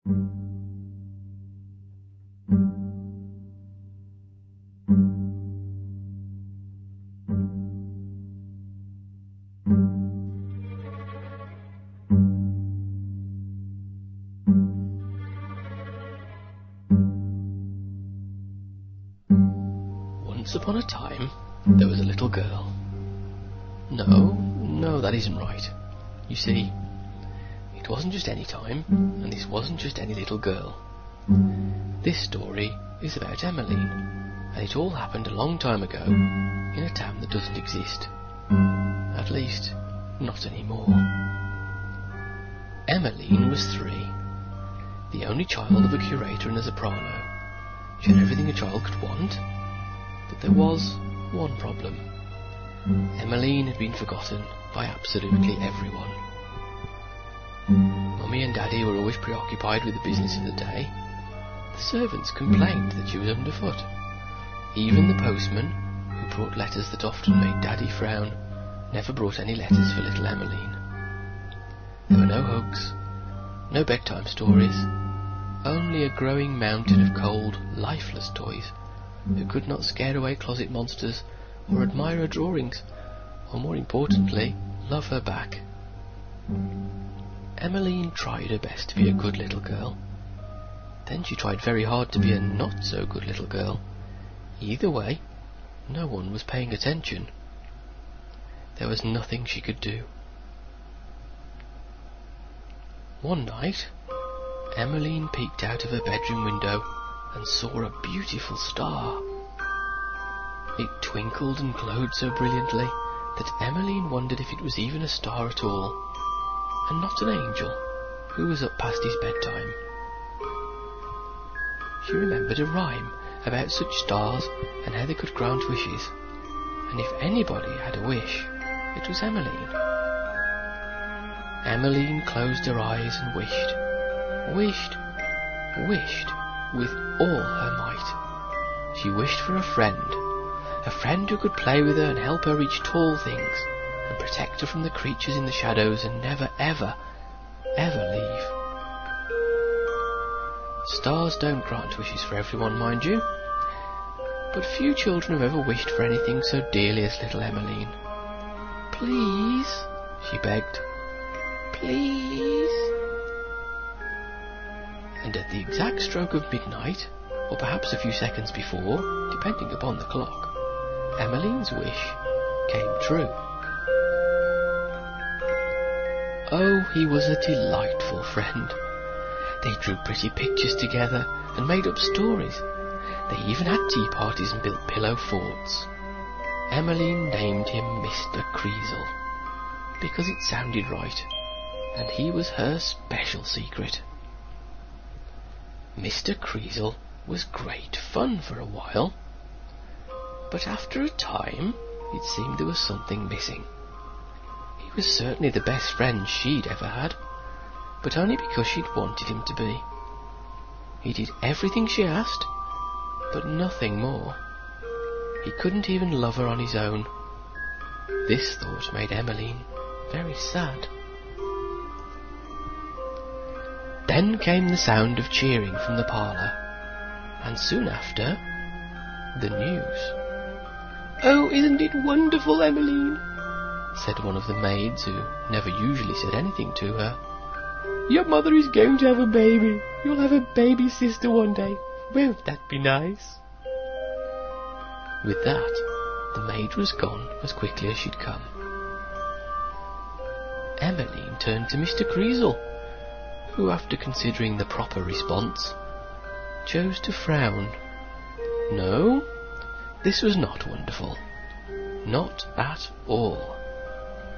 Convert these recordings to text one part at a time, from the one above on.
Once upon a time, there was a little girl. No, that isn't right. You see, it wasn't just any time, and this wasn't just any little girl. This story is about Emmeline, and it all happened a long time ago in a town that doesn't exist. At least, not anymore. Emmeline was 3, the only child of a curator and a soprano. She had everything a child could want, but there was one problem. Emmeline had been forgotten by absolutely everyone. Mummy and Daddy were always preoccupied with the business of the day. The servants complained that she was underfoot. Even the postman, who brought letters that often made Daddy frown, never brought any letters for little Emmeline. There were no hugs, no bedtime stories, only a growing mountain of cold, lifeless toys who could not scare away closet monsters or admire her drawings, or more importantly, love her back. Emmeline tried her best to be a good little girl. Then she tried very hard to be a not-so-good little girl. Either way, no one was paying attention. There was nothing she could do. One night, Emmeline peeked out of her bedroom window and saw a beautiful star. It twinkled and glowed so brilliantly that Emmeline wondered if it was even a star at all, and not an angel who was up past his bedtime. She remembered a rhyme about such stars and how they could grant wishes, and if anybody had a wish, it was Emmeline. Emmeline closed her eyes and wished with all her might. She wished for a friend who could play with her and help her reach tall things, and protect her from the creatures in the shadows and never, ever leave. Stars don't grant wishes for everyone, mind you, but few children have ever wished for anything so dearly as little Emmeline. "Please," she begged, "please." And at the exact stroke of midnight, or perhaps a few seconds before, depending upon the clock, Emmeline's wish came true. Oh, he was a delightful friend. They drew pretty pictures together and made up stories. They even had tea parties and built pillow forts. Emmeline named him Mr. Creasel, because it sounded right, and he was her special secret. Mr. Creasel was great fun for a while, but after a time it seemed there was something missing. He was certainly the best friend she'd ever had, but only because she'd wanted him to be. He did everything she asked, but nothing more. He couldn't even love her on his own. This thought made Emmeline very sad. Then came the sound of cheering from the parlour, and soon after, the news. "Oh, isn't it wonderful, Emmeline?" said one of the maids, who never usually said anything to her. "Your mother is going to have a baby. You'll have a baby sister one day. Won't that be nice?" With that, the maid was gone as quickly as she'd come. Emmeline turned to Mr. Creasel, who, after considering the proper response, chose to frown. No, this was not wonderful. Not at all.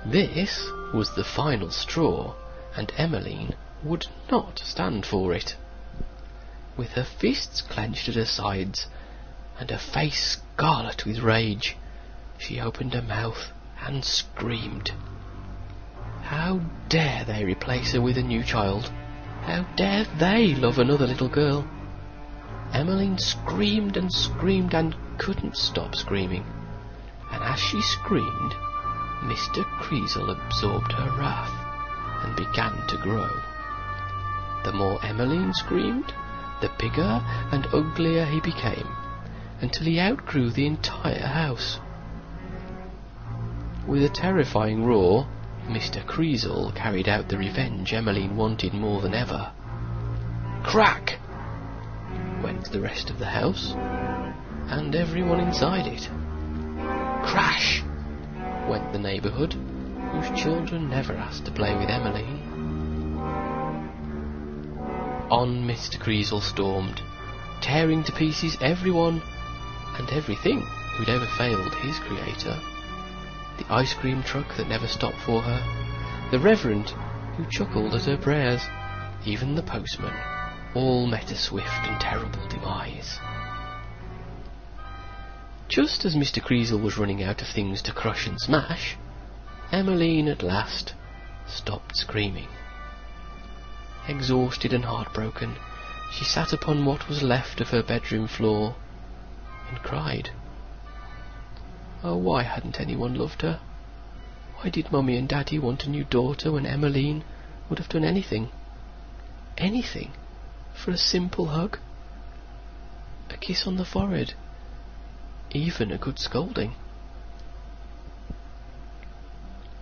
This was the final straw, and Emmeline would not stand for it. With her fists clenched at her sides, and her face scarlet with rage, she opened her mouth and screamed. How dare they replace her with a new child? How dare they love another little girl? Emmeline screamed and screamed and couldn't stop screaming, and as she screamed, Mr. Creasel absorbed her wrath and began to grow. The more Emmeline screamed, the bigger and uglier he became, until he outgrew the entire house. With a terrifying roar, Mr. Creasle carried out the revenge Emmeline wanted more than ever. Crack! Went the rest of the house, and everyone inside it. Crash! Went the neighbourhood, whose children never asked to play with Emmeline. On Mr. Creasle stormed, tearing to pieces everyone and everything who'd ever failed his creator. The ice cream truck that never stopped for her, the reverend who chuckled at her prayers, even the postman, all met a swift and terrible demise. Just as Mr. Creasle was running out of things to crush and smash, Emmeline at last stopped screaming. Exhausted and heartbroken, she sat upon what was left of her bedroom floor and cried. Oh, why hadn't anyone loved her? Why did Mummy and Daddy want a new daughter when Emmeline would have done anything, for a simple hug, a kiss on the forehead, even a good scolding?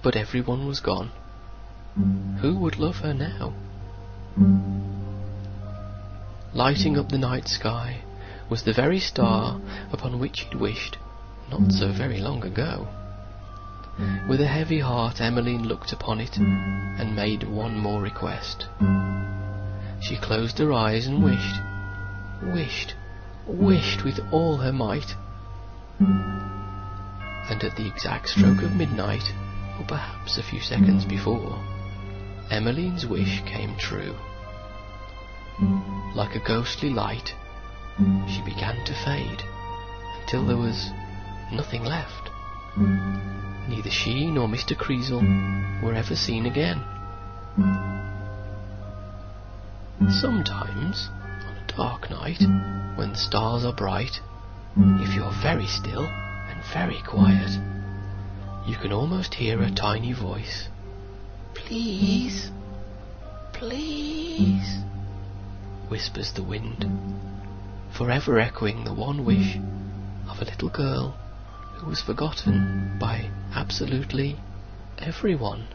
But everyone was gone. Who would love her now? Lighting up the night sky was the very star upon which he'd wished not so very long ago. With a heavy heart, Emmeline looked upon it and made one more request. She closed her eyes and wished with all her might. And at the exact stroke of midnight, or perhaps a few seconds before, Emmeline's wish came true. Like a ghostly light, she began to fade until there was nothing left. Neither she nor Mr. Creasle were ever seen again. Sometimes, on a dark night, when the stars are bright, if you're very still and very quiet, you can almost hear a tiny voice. Please, please, whispers the wind, forever echoing the one wish of a little girl who was forgotten by absolutely everyone.